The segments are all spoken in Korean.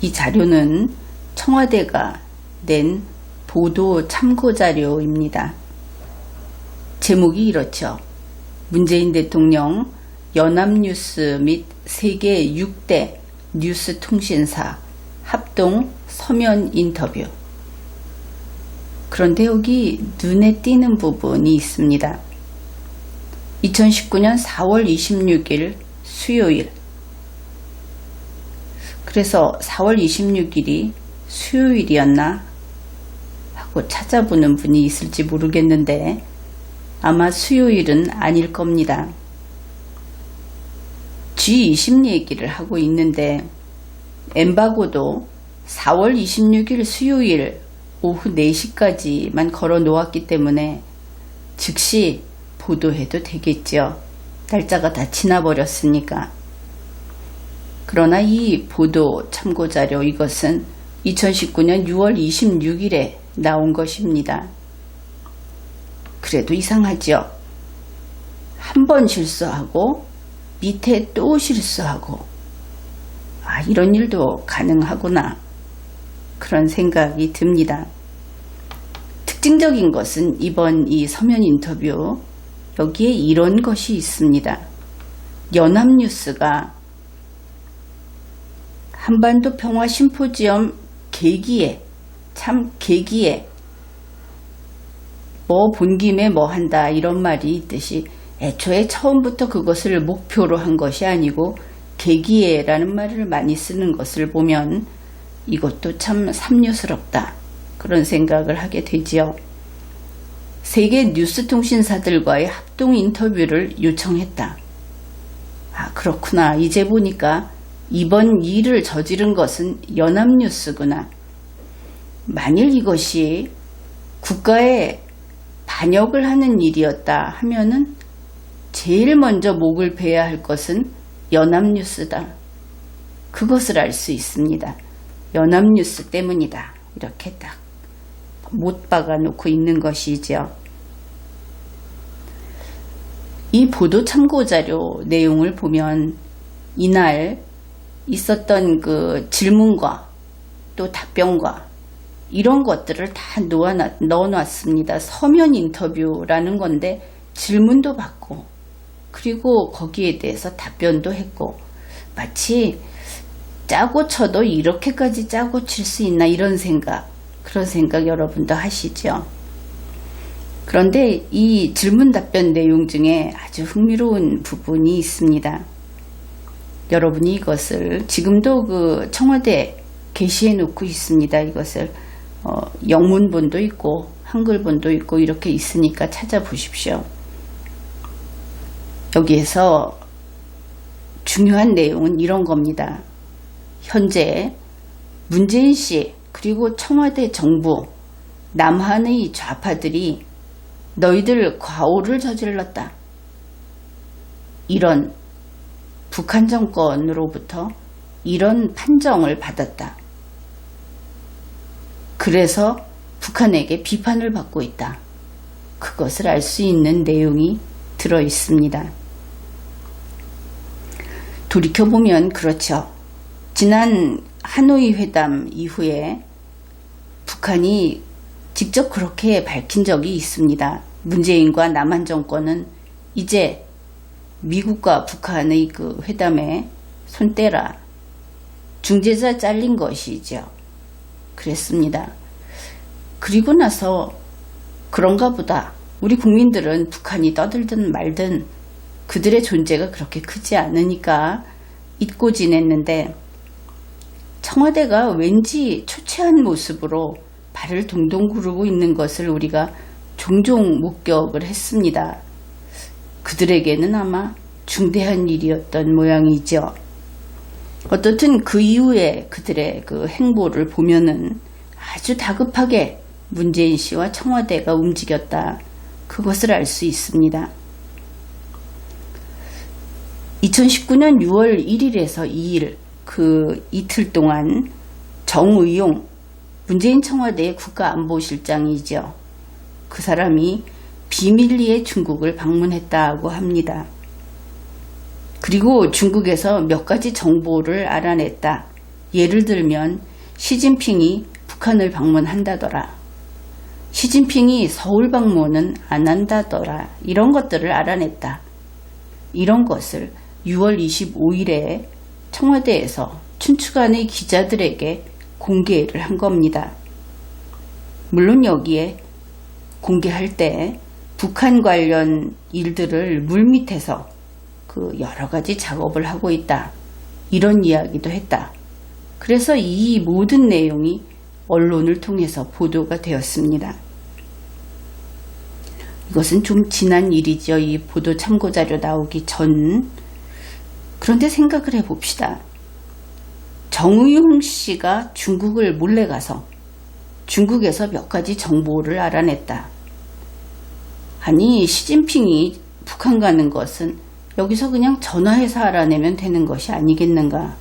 이 자료는 청와대가 낸 보도 참고 자료입니다. 제목이 이렇죠. 문재인 대통령 연합뉴스 및 세계 6대 뉴스 통신사 합동 서면 인터뷰. 그런데 여기 눈에 띄는 부분이 있습니다. 2019년 4월 26일 수요일. 그래서 4월 26일이 수요일이었나 하고 찾아보는 분이 있을지 모르겠는데 아마 수요일은 아닐 겁니다. G20 얘기를 하고 있는데 엠바고도 4월 26일 수요일 오후 4시까지만 걸어 놓았기 때문에 즉시 보도해도 되겠죠. 날짜가 다 지나버렸으니까. 그러나 이 보도 참고자료 이것은 2019년 6월 26일에 나온 것입니다. 그래도 이상하죠. 한 번 실수하고 밑에 또 실수하고 이런 일도 가능하구나 그런 생각이 듭니다. 특징적인 것은 이번 이 서면 인터뷰 여기에 이런 것이 있습니다. 연합뉴스가 한반도 평화 심포지엄 계기에 뭐 본 김에 뭐 한다 이런 말이 있듯이 애초에 처음부터 그것을 목표로 한 것이 아니고 계기에라는 말을 많이 쓰는 것을 보면 이것도 참 삼류스럽다 그런 생각을 하게 되지요. 세계 뉴스통신사들과의 합동 인터뷰를 요청했다. 그렇구나. 이제 보니까 이번 일을 저지른 것은 연합뉴스구나. 만일 이것이 국가에 반역을 하는 일이었다 하면은 제일 먼저 목을 베야 할 것은 연합뉴스다. 그것을 알 수 있습니다. 연합뉴스 때문이다. 이렇게 딱 못 박아 놓고 있는 것이죠. 이 보도 참고자료 내용을 보면 이날 있었던 그 질문과 또 답변과 이런 것들을 다 넣어놨습니다. 서면 인터뷰라는 건데 질문도 받고 그리고 거기에 대해서 답변도 했고 마치 짜고 쳐도 이렇게까지 짜고 칠 수 있나 이런 생각 그런 생각 여러분도 하시죠. 그런데 이 질문 답변 내용 중에 아주 흥미로운 부분이 있습니다. 여러분이 이것을 지금도 그 청와대 게시해 놓고 있습니다. 이것을 영문본도 있고 한글본도 있고 이렇게 있으니까 찾아보십시오. 여기에서 중요한 내용은 이런 겁니다. 현재 문재인 씨 그리고 청와대 정부 남한의 좌파들이 너희들 과오를 저질렀다. 이런 북한 정권으로부터 이런 판정을 받았다. 그래서 북한에게 비판을 받고 있다. 그것을 알 수 있는 내용이 들어 있습니다. 돌이켜보면 그렇죠. 지난 하노이 회담 이후에 북한이 직접 그렇게 밝힌 적이 있습니다. 문재인과 남한 정권은 이제 미국과 북한의 그 회담에 손 떼라. 중재자 잘린 것이죠. 그랬습니다. 그리고 나서 그런가 보다. 우리 국민들은 북한이 떠들든 말든 그들의 존재가 그렇게 크지 않으니까 잊고 지냈는데 청와대가 왠지 초췌한 모습으로 발을 동동 구르고 있는 것을 우리가 종종 목격을 했습니다. 그들에게는 아마 중대한 일이었던 모양이죠. 어떻든 그 이후에 그들의 그 행보를 보면은 아주 다급하게 문재인 씨와 청와대가 움직였다. 그것을 알 수 있습니다. 2019년 6월 1일에서 2일 그 이틀 동안 정의용 문재인 청와대의 국가안보실장이죠. 그 사람이 비밀리에 중국을 방문했다고 합니다. 그리고 중국에서 몇 가지 정보를 알아냈다. 예를 들면 시진핑이 북한을 방문한다더라. 시진핑이 서울 방문은 안 한다더라. 이런 것들을 알아냈다. 이런 것을 6월 25일에 청와대에서 춘추관의 기자들에게 공개를 한 겁니다. 물론 여기에 공개할 때 북한 관련 일들을 물밑에서 여러 가지 작업을 하고 있다. 이런 이야기도 했다. 그래서 이 모든 내용이 언론을 통해서 보도가 되었습니다. 이것은 좀 지난 일이죠. 이 보도 참고자료 나오기 전. 그런데 생각을 해봅시다. 정의용 씨가 중국을 몰래 가서 중국에서 몇 가지 정보를 알아냈다. 아니, 시진핑이 북한 가는 것은 여기서 그냥 전화해서 알아내면 되는 것이 아니겠는가.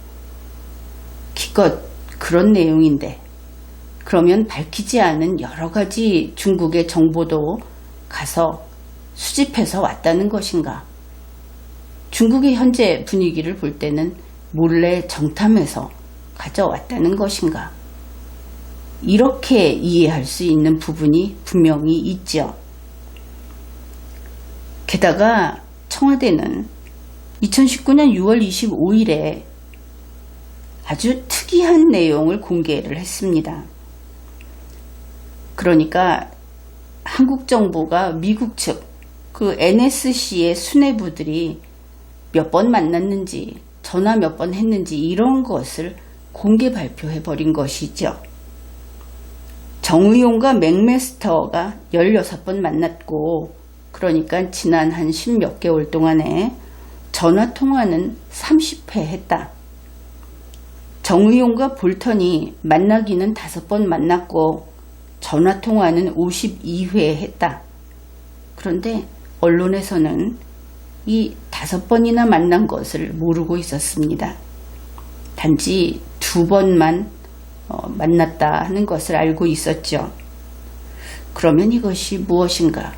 기껏 그런 내용인데 그러면 밝히지 않은 여러 가지 중국의 정보도 가서 수집해서 왔다는 것인가. 중국의 현재 분위기를 볼 때는 몰래 정탐해서 가져왔다는 것인가. 이렇게 이해할 수 있는 부분이 분명히 있죠. 게다가 청와대는 2019년 6월 25일에 아주 특이한 내용을 공개를 했습니다. 그러니까 한국 정부가 미국 측 NSC의 수뇌부들이 몇 번 만났는지 전화 몇 번 했는지 이런 것을 공개 발표해 버린 것이죠. 정의용과 맥메스터가 16번 만났고 그러니까 지난 한 10몇 개월 동안에 전화통화는 30회 했다. 정의용과 볼턴이 만나기는 5번 만났고 전화통화는 52회 했다. 그런데 언론에서는 이 5번이나 만난 것을 모르고 있었습니다. 단지 2번만 만났다 하는 것을 알고 있었죠. 그러면 이것이 무엇인가?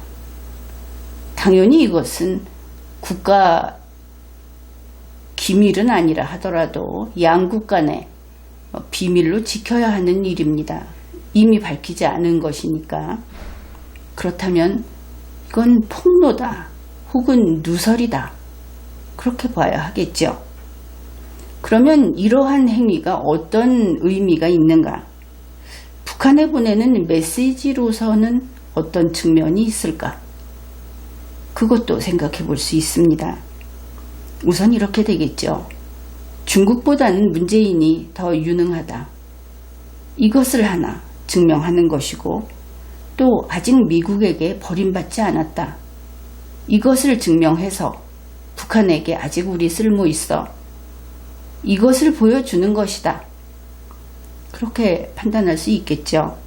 당연히 이것은 국가 기밀은 아니라 하더라도 양국 간에 비밀로 지켜야 하는 일입니다. 이미 밝히지 않은 것이니까. 그렇다면 이건 폭로다 혹은 누설이다 그렇게 봐야 하겠죠. 그러면 이러한 행위가 어떤 의미가 있는가? 북한에 보내는 메시지로서는 어떤 측면이 있을까? 그것도 생각해 볼 수 있습니다. 우선 이렇게 되겠죠. 중국보다는 문재인이 더 유능하다. 이것을 하나 증명하는 것이고 또 아직 미국에게 버림받지 않았다. 이것을 증명해서 북한에게 아직 우리 쓸모 있어. 이것을 보여주는 것이다. 그렇게 판단할 수 있겠죠.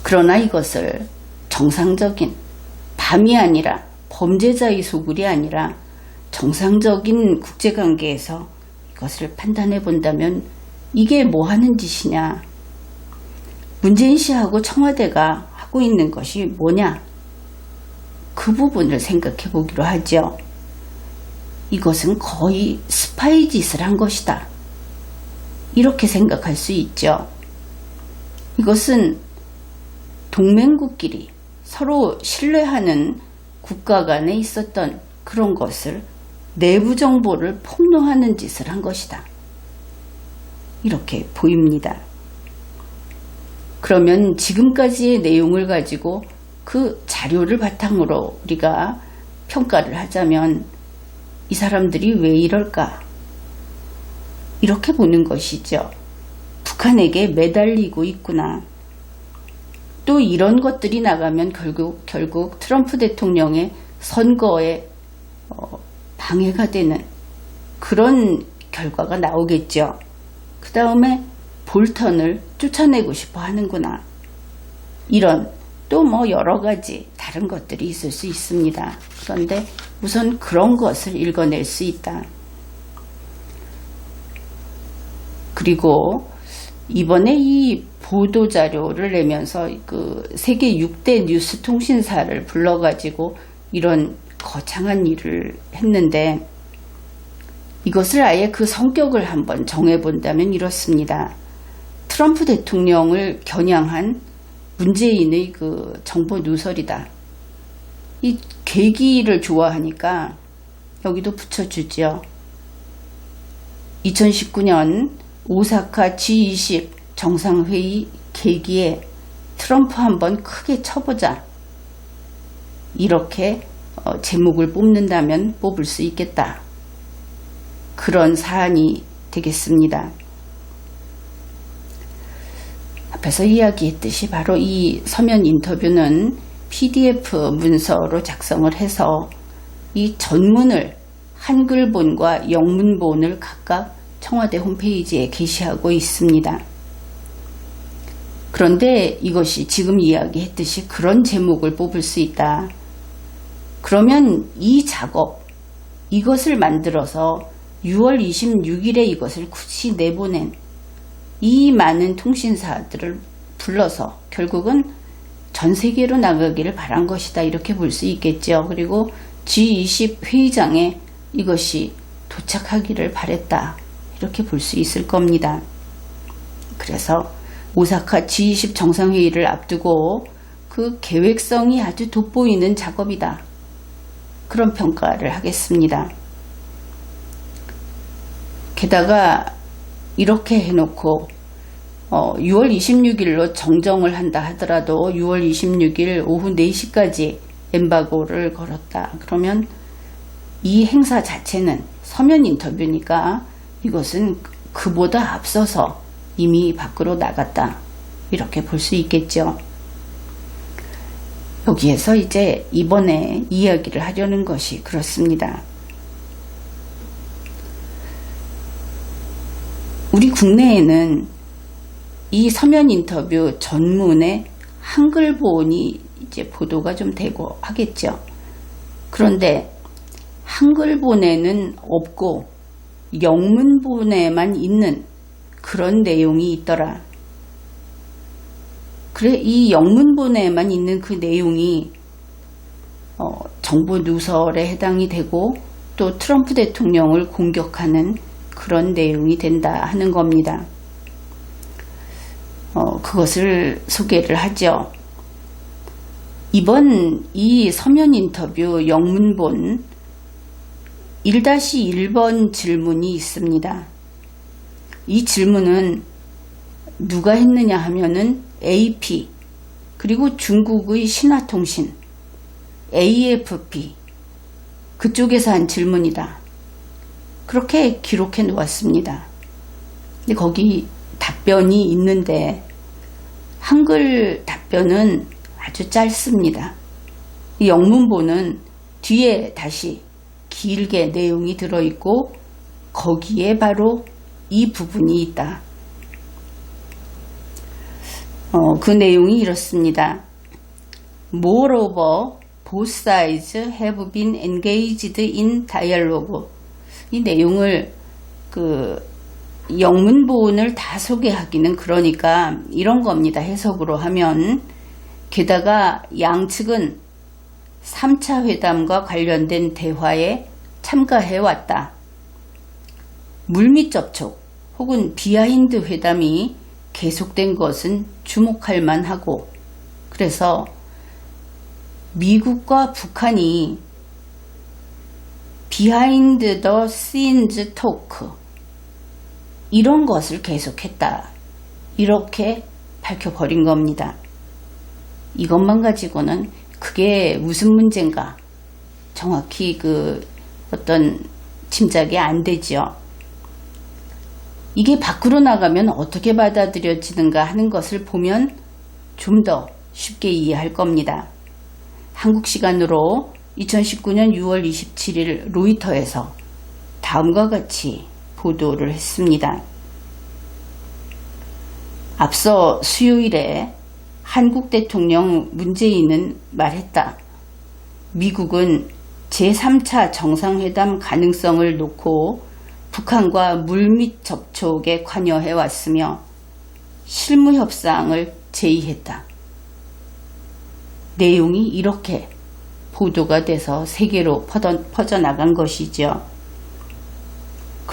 그러나 이것을 정상적인 밤이 아니라 범죄자의 소굴이 아니라 정상적인 국제관계에서 이것을 판단해 본다면 이게 뭐 하는 짓이냐. 문재인 씨하고 청와대가 하고 있는 것이 뭐냐. 그 부분을 생각해 보기로 하죠. 이것은 거의 스파이 짓을 한 것이다. 이렇게 생각할 수 있죠. 이것은 동맹국끼리 서로 신뢰하는 국가 간에 있었던 그런 것을 내부 정보를 폭로하는 짓을 한 것이다. 이렇게 보입니다. 그러면 지금까지의 내용을 가지고 그 자료를 바탕으로 우리가 평가를 하자면 이 사람들이 왜 이럴까? 이렇게 보는 것이죠. 북한에게 매달리고 있구나. 또 이런 것들이 나가면 결국 트럼프 대통령의 선거에 방해가 되는 그런 결과가 나오겠죠. 그 다음에 볼턴을 쫓아내고 싶어 하는구나. 이런 또 뭐 여러 가지 다른 것들이 있을 수 있습니다. 그런데 우선 그런 것을 읽어낼 수 있다. 그리고 이번에 이 보도자료를 내면서 그 세계 6대 뉴스 통신사를 불러가지고 이런 거창한 일을 했는데 이것을 아예 그 성격을 한번 정해본다면 이렇습니다. 트럼프 대통령을 겨냥한 문재인의 그 정보 누설이다. 이 계기를 좋아하니까 여기도 붙여주죠. 2019년 오사카 G20 정상회의 계기에 트럼프 한번 크게 쳐보자. 이렇게 제목을 뽑는다면 뽑을 수 있겠다. 그런 사안이 되겠습니다. 앞에서 이야기했듯이 바로 이 서면 인터뷰는 PDF 문서로 작성을 해서 이 전문을 한글본과 영문본을 각각 청와대 홈페이지에 게시하고 있습니다. 그런데 이것이 지금 이야기했듯이 그런 제목을 뽑을 수 있다. 그러면 이 작업, 이것을 만들어서 6월 26일에 이것을 굳이 내보낸 이 많은 통신사들을 불러서 결국은 전 세계로 나가기를 바란 것이다. 이렇게 볼 수 있겠죠. 그리고 G20 회의장에 이것이 도착하기를 바랬다. 이렇게 볼 수 있을 겁니다. 그래서 오사카 G20 정상회의를 앞두고 그 계획성이 아주 돋보이는 작업이다. 그런 평가를 하겠습니다. 게다가 이렇게 해놓고 6월 26일로 정정을 한다 하더라도 6월 26일 오후 4시까지 엠바고를 걸었다. 그러면 이 행사 자체는 서면 인터뷰니까 이것은 그보다 앞서서 이미 밖으로 나갔다. 이렇게 볼 수 있겠죠. 여기에서 이제 이번에 이야기를 하려는 것이 그렇습니다. 우리 국내에는 이 서면 인터뷰 전문의 한글본이 이제 보도가 좀 되고 하겠죠. 그런데 한글본에는 없고 영문본에만 있는 그런 내용이 있더라. 그래, 이 영문본에만 있는 그 내용이 정보 누설에 해당이 되고 또 트럼프 대통령을 공격하는 그런 내용이 된다 하는 겁니다. 그것을 소개를 하죠. 이번 이 서면 인터뷰 영문본 1-1번 질문이 있습니다. 이 질문은 누가 했느냐 하면은 AP 그리고 중국의 신화통신 AFP 그쪽에서 한 질문이다. 그렇게 기록해 놓았습니다. 근데 거기 답변이 있는데 한글 답변은 아주 짧습니다. 이 영문본은 뒤에 다시 길게 내용이 들어있고 거기에 바로 이 부분이 있다. 그 내용이 이렇습니다. Moreover, both sides have been engaged in dialogue. 이 내용을 영문본을 다 소개하기는 그러니까 이런 겁니다. 해석으로 하면 게다가 양측은 3차 회담과 관련된 대화에 참가해왔다. 물밑 접촉 혹은 비하인드 회담이 계속된 것은 주목할 만하고 그래서 미국과 북한이 비하인드 더 씬즈 토크 이런 것을 계속했다. 이렇게 밝혀버린 겁니다. 이것만 가지고는 그게 무슨 문제인가 정확히 어떤 짐작이 안 되죠. 이게 밖으로 나가면 어떻게 받아들여지는가 하는 것을 보면 좀 더 쉽게 이해할 겁니다. 한국 시간으로 2019년 6월 27일 로이터에서 다음과 같이 보도를 했습니다. 앞서 수요일에 한국 대통령 문재인은 말했다. 미국은 제3차 정상회담 가능성을 놓고 북한과 물밑 접촉에 관여해왔으며 실무 협상을 제의했다. 내용이 이렇게 보도가 돼서 세계로 퍼져나간 것이죠.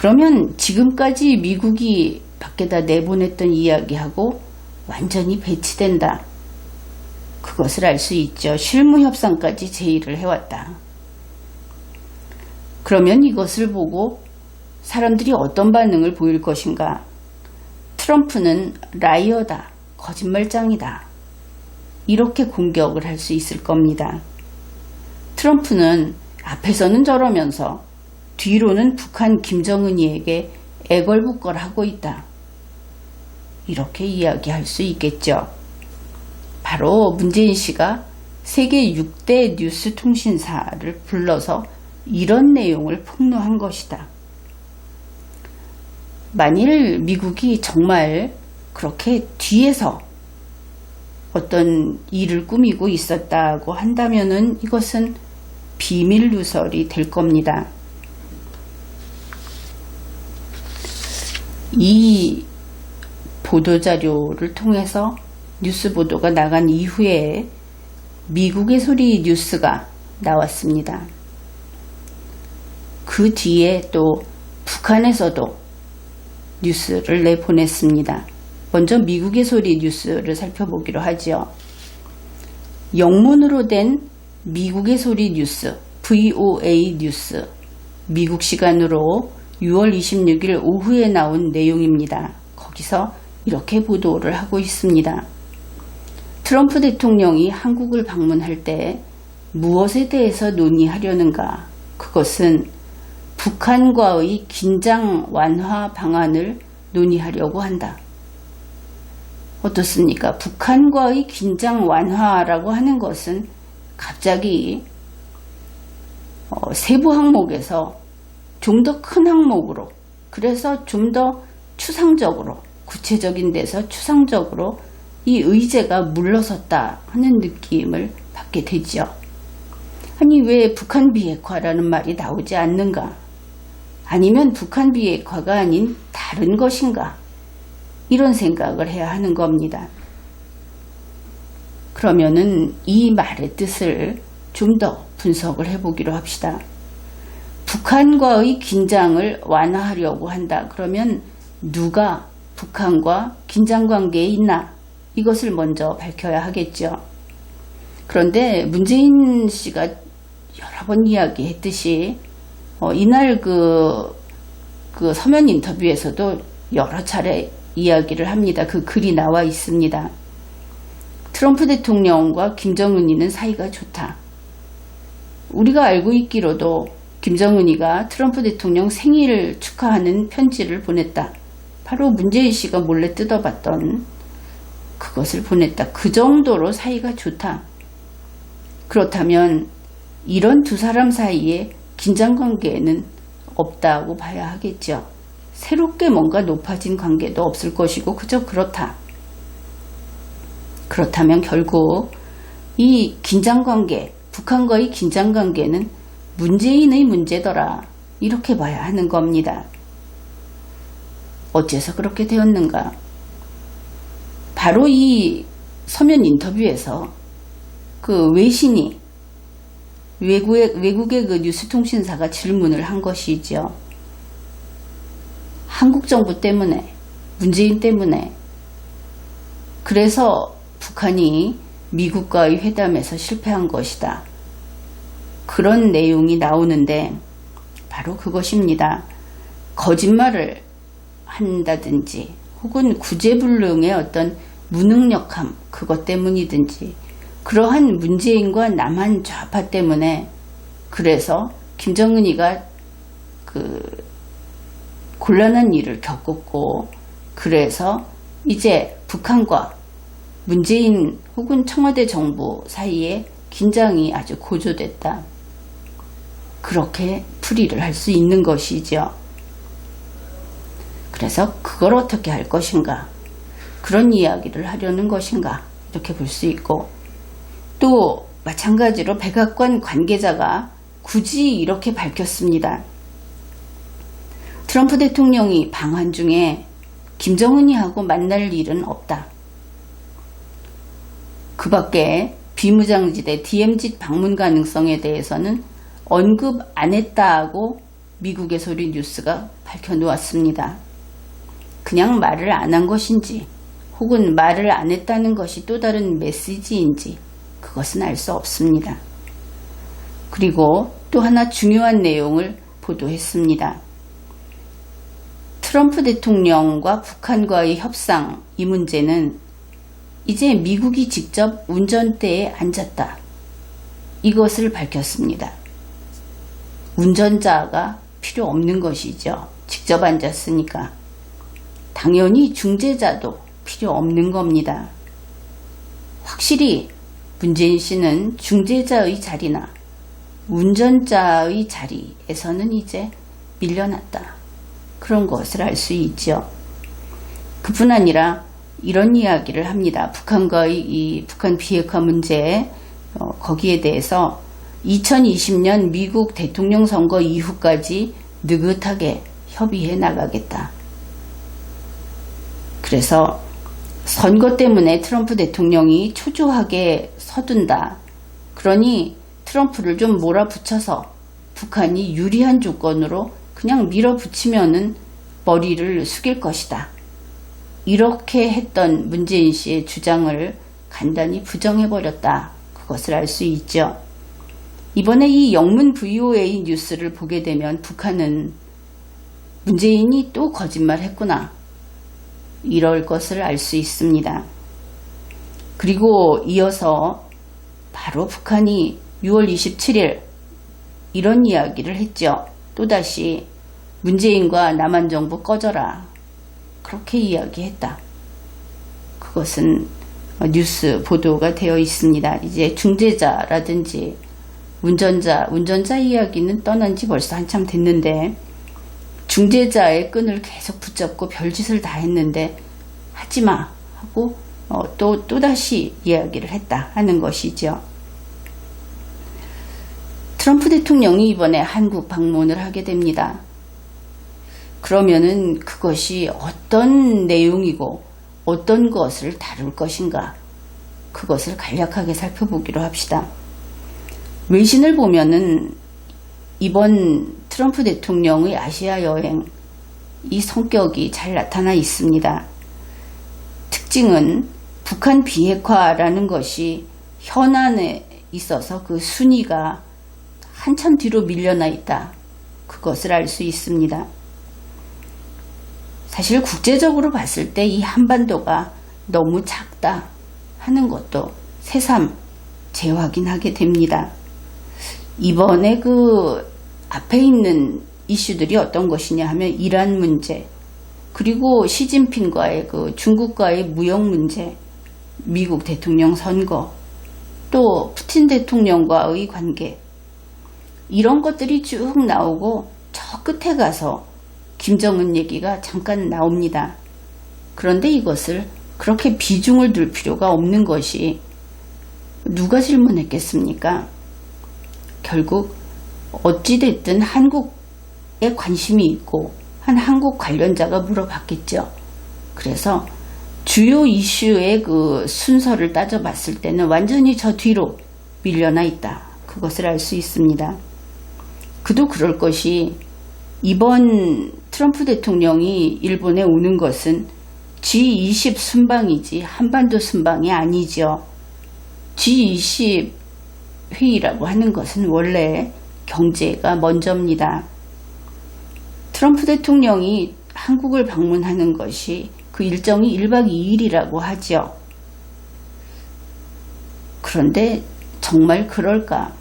그러면 지금까지 미국이 밖에다 내보냈던 이야기하고 완전히 배치된다. 그것을 알 수 있죠. 실무 협상까지 제의를 해왔다. 그러면 이것을 보고 사람들이 어떤 반응을 보일 것인가? 트럼프는 라이어다, 거짓말장이다. 이렇게 공격을 할 수 있을 겁니다. 트럼프는 앞에서는 저러면서 뒤로는 북한 김정은이에게 애걸복걸하고 있다. 이렇게 이야기할 수 있겠죠. 바로 문재인 씨가 세계 6대 뉴스 통신사를 불러서 이런 내용을 폭로한 것이다. 만일 미국이 정말 그렇게 뒤에서 어떤 일을 꾸미고 있었다고 한다면은 이것은 비밀 누설이 될 겁니다. 이 보도자료를 통해서 뉴스 보도가 나간 이후에 미국의 소리 뉴스가 나왔습니다. 그 뒤에 또 북한에서도 뉴스를 내보냈습니다. 먼저 미국의 소리 뉴스를 살펴보기로 하죠. 영문으로 된 미국의 소리 뉴스, VOA 뉴스, 미국 시간으로 6월 26일 오후에 나온 내용입니다. 거기서 이렇게 보도를 하고 있습니다. 트럼프 대통령이 한국을 방문할 때 무엇에 대해서 논의하려는가? 그것은 북한과의 긴장 완화 방안을 논의하려고 한다. 어떻습니까? 북한과의 긴장 완화라고 하는 것은 갑자기 세부 항목에서 좀 더 큰 항목으로, 그래서 좀 더 추상적으로, 구체적인 데서 추상적으로 이 의제가 물러섰다 하는 느낌을 받게 되죠. 아니, 왜 북한 비핵화라는 말이 나오지 않는가? 아니면 북한 비핵화가 아닌 다른 것인가? 이런 생각을 해야 하는 겁니다. 그러면은 이 말의 뜻을 좀 더 분석을 해보기로 합시다. 북한과의 긴장을 완화하려고 한다. 그러면 누가 북한과 긴장관계에 있나? 이것을 먼저 밝혀야 하겠죠. 그런데 문재인 씨가 여러 번 이야기했듯이 이날 그 서면 인터뷰에서도 여러 차례 이야기를 합니다. 그 글이 나와 있습니다. 트럼프 대통령과 김정은이는 사이가 좋다. 우리가 알고 있기로도 김정은이가 트럼프 대통령 생일을 축하하는 편지를 보냈다. 바로 문재인 씨가 몰래 뜯어봤던 그것을 보냈다. 그 정도로 사이가 좋다. 그렇다면 이런 두 사람 사이에 긴장관계는 없다고 봐야 하겠죠. 새롭게 뭔가 높아진 관계도 없을 것이고 그저 그렇다. 그렇다면 결국 이 긴장관계, 북한과의 긴장관계는 문재인의 문제더라. 이렇게 봐야 하는 겁니다. 어째서 그렇게 되었는가? 바로 이 서면 인터뷰에서 그 외신이 외국의 그 뉴스통신사가 질문을 한 것이죠. 한국 정부 때문에, 문재인 때문에, 그래서 북한이 미국과의 회담에서 실패한 것이다. 그런 내용이 나오는데 바로 그것입니다. 거짓말을 한다든지 혹은 구제불능의 어떤 무능력함, 그것 때문이든지 그러한 문재인과 남한 좌파 때문에, 그래서 김정은이가 그 곤란한 일을 겪었고, 그래서 이제 북한과 문재인 혹은 청와대 정부 사이에 긴장이 아주 고조됐다. 그렇게 풀이를 할 수 있는 것이죠. 그래서 그걸 어떻게 할 것인가, 그런 이야기를 하려는 것인가, 이렇게 볼 수 있고, 또 마찬가지로 백악관 관계자가 굳이 이렇게 밝혔습니다. 트럼프 대통령이 방한 중에 김정은이하고 만날 일은 없다. 그 밖에 비무장지대 DMZ 방문 가능성에 대해서는 언급 안 했다고 미국의 소리 뉴스가 밝혀놓았습니다. 그냥 말을 안 한 것인지 혹은 말을 안 했다는 것이 또 다른 메시지인지 그것은 알 수 없습니다. 그리고 또 하나 중요한 내용을 보도했습니다. 트럼프 대통령과 북한과의 협상, 이 문제는 이제 미국이 직접 운전대에 앉았다. 이것을 밝혔습니다. 운전자가 필요 없는 것이죠. 직접 앉았으니까. 당연히 중재자도 필요 없는 겁니다. 확실히 문재인 씨는 중재자의 자리나 운전자의 자리에서는 이제 밀려났다. 그런 것을 알 수 있죠. 그뿐 아니라 이런 이야기를 합니다. 북한과의 이 북한 비핵화 문제, 거기에 대해서 2020년 미국 대통령 선거 이후까지 느긋하게 협의해 나가겠다. 그래서 선거 때문에 트럼프 대통령이 초조하게 서둔다. 그러니 트럼프를 좀 몰아붙여서 북한이 유리한 조건으로 그냥 밀어붙이면은 머리를 숙일 것이다. 이렇게 했던 문재인 씨의 주장을 간단히 부정해버렸다. 그것을 알 수 있죠. 이번에 이 영문 VOA 뉴스를 보게 되면 북한은 문재인이 또 거짓말했구나. 이럴 것을 알 수 있습니다. 그리고 이어서 바로 북한이 6월 27일 이런 이야기를 했죠. 또다시 문재인과 남한 정부 꺼져라. 그렇게 이야기했다. 그것은 뉴스 보도가 되어 있습니다. 이제 중재자라든지 운전자 이야기는 떠난 지 벌써 한참 됐는데 중재자의 끈을 계속 붙잡고 별짓을 다 했는데 하지마 하고 또다시 이야기를 했다 하는 것이죠. 트럼프 대통령이 이번에 한국 방문을 하게 됩니다. 그러면은 그것이 어떤 내용이고 어떤 것을 다룰 것인가, 그것을 간략하게 살펴보기로 합시다. 외신을 보면은 이번 트럼프 대통령의 아시아 여행, 이 성격이 잘 나타나 있습니다. 특징은 북한 비핵화라는 것이 현안에 있어서 그 순위가 한참 뒤로 밀려나 있다. 그것을 알 수 있습니다. 사실 국제적으로 봤을 때 이 한반도가 너무 작다 하는 것도 새삼 재확인하게 됩니다. 이번에 그 앞에 있는 이슈들이 어떤 것이냐 하면 이란 문제, 그리고 시진핑과의 그 중국과의 무역 문제, 미국 대통령 선거, 또 푸틴 대통령과의 관계, 이런 것들이 쭉 나오고 저 끝에 가서 김정은 얘기가 잠깐 나옵니다. 그런데 이것을 그렇게 비중을 둘 필요가 없는 것이, 누가 질문했겠습니까? 결국 어찌됐든 한국에 관심이 있고 한 한국 관련자가 물어봤겠죠. 그래서 주요 이슈의 그 순서를 따져봤을 때는 완전히 저 뒤로 밀려나 있다. 그것을 알 수 있습니다. 그도 그럴 것이, 이번 트럼프 대통령이 일본에 오는 것은 G20 순방이지 한반도 순방이 아니죠. G20 회의라고 하는 것은 원래 경제가 먼저입니다. 트럼프 대통령이 한국을 방문하는 것이 그 일정이 1박 2일이라고 하죠. 그런데 정말 그럴까?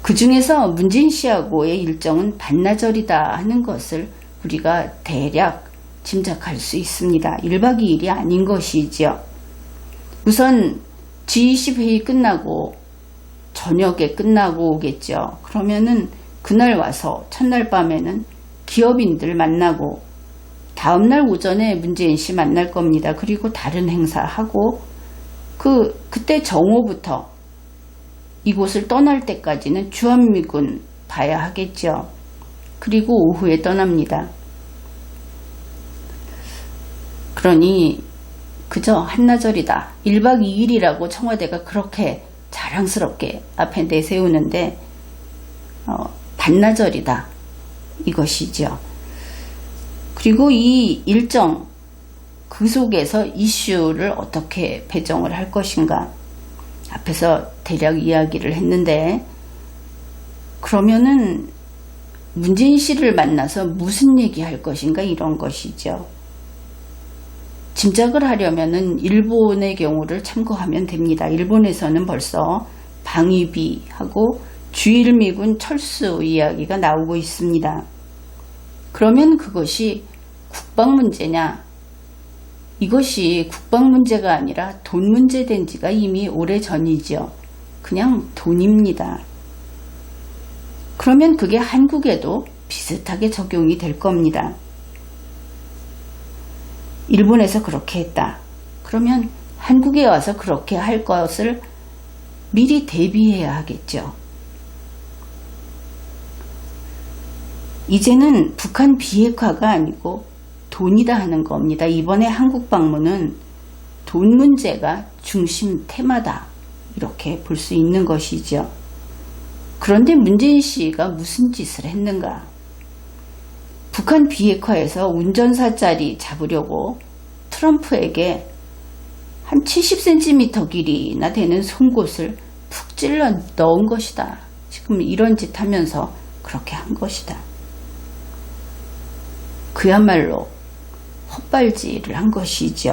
그 중에서 문재인 씨하고의 일정은 반나절이다 하는 것을 우리가 대략 짐작할 수 있습니다. 1박 2일이 아닌 것이죠. 우선 G20 회의 끝나고 저녁에 끝나고 오겠죠. 그러면은 그날 와서 첫날 밤에는 기업인들 만나고 다음날 오전에 문재인 씨 만날 겁니다. 그리고 다른 행사하고 그때 정오부터 이곳을 떠날 때까지는 주한미군 봐야 하겠죠. 그리고 오후에 떠납니다. 그러니 그저 한나절이다. 1박 2일이라고 청와대가 그렇게 자랑스럽게 앞에 내세우는데 반나절이다. 이것이죠. 그리고 이 일정, 그 속에서 이슈를 어떻게 배정을 할 것인가. 앞에서 대략 이야기를 했는데, 그러면은 문재인 씨를 만나서 무슨 얘기할 것인가, 이런 것이죠. 짐작을 하려면은 일본의 경우를 참고하면 됩니다. 일본에서는 벌써 방위비하고 주일미군 철수 이야기가 나오고 있습니다. 그러면 그것이 국방 문제냐? 이것이 국방 문제가 아니라 돈 문제 된 지가 이미 오래전이죠. 그냥 돈입니다. 그러면 그게 한국에도 비슷하게 적용이 될 겁니다. 일본에서 그렇게 했다. 그러면 한국에 와서 그렇게 할 것을 미리 대비해야 하겠죠. 이제는 북한 비핵화가 아니고 돈이다 하는 겁니다. 이번에 한국 방문은 돈 문제가 중심 테마다, 이렇게 볼 수 있는 것이죠. 그런데 문재인 씨가 무슨 짓을 했는가? 북한 비핵화에서 운전사 자리 잡으려고 트럼프에게 한 70cm 길이나 되는 송곳을 푹 찔러 넣은 것이다. 지금 이런 짓 하면서 그렇게 한 것이다. 그야말로 헛발질을 한 것이죠.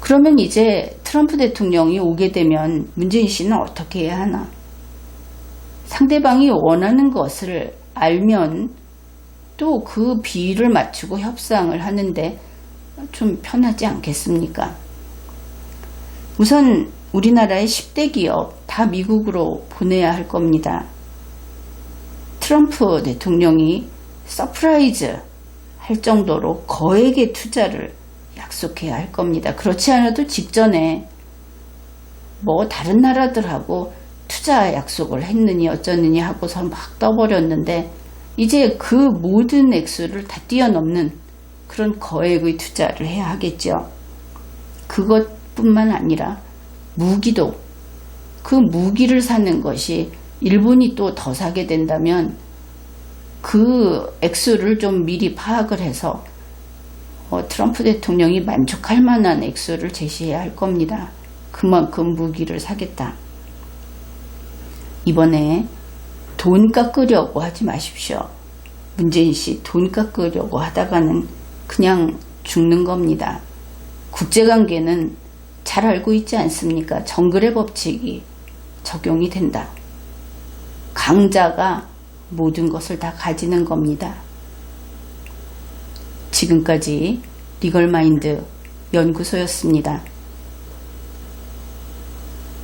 그러면 이제 트럼프 대통령이 오게 되면 문재인 씨는 어떻게 해야 하나? 상대방이 원하는 것을 알면 또 그 비율을 맞추고 협상을 하는데 좀 편하지 않겠습니까? 우선 우리나라의 10대 기업 다 미국으로 보내야 할 겁니다. 트럼프 대통령이 서프라이즈 할 정도로 거액의 투자를 약속해야 할 겁니다. 그렇지 않아도 직전에 뭐 다른 나라들하고 투자 약속을 했느니 어쩌느니 하고서 막 떠버렸는데, 이제 그 모든 액수를 다 뛰어넘는 그런 거액의 투자를 해야 하겠죠. 그것뿐만 아니라 무기도, 그 무기를 사는 것이 일본이 또 더 사게 된다면 그 액수를 좀 미리 파악을 해서 트럼프 대통령이 만족할 만한 액수를 제시해야 할 겁니다. 그만큼 무기를 사겠다. 이번에 돈 깎으려고 하지 마십시오. 문재인 씨 돈 깎으려고 하다가는 그냥 죽는 겁니다. 국제관계는 잘 알고 있지 않습니까? 정글의 법칙이 적용이 된다. 강자가 모든 것을 다 가지는 겁니다. 지금까지 리걸마인드 연구소였습니다.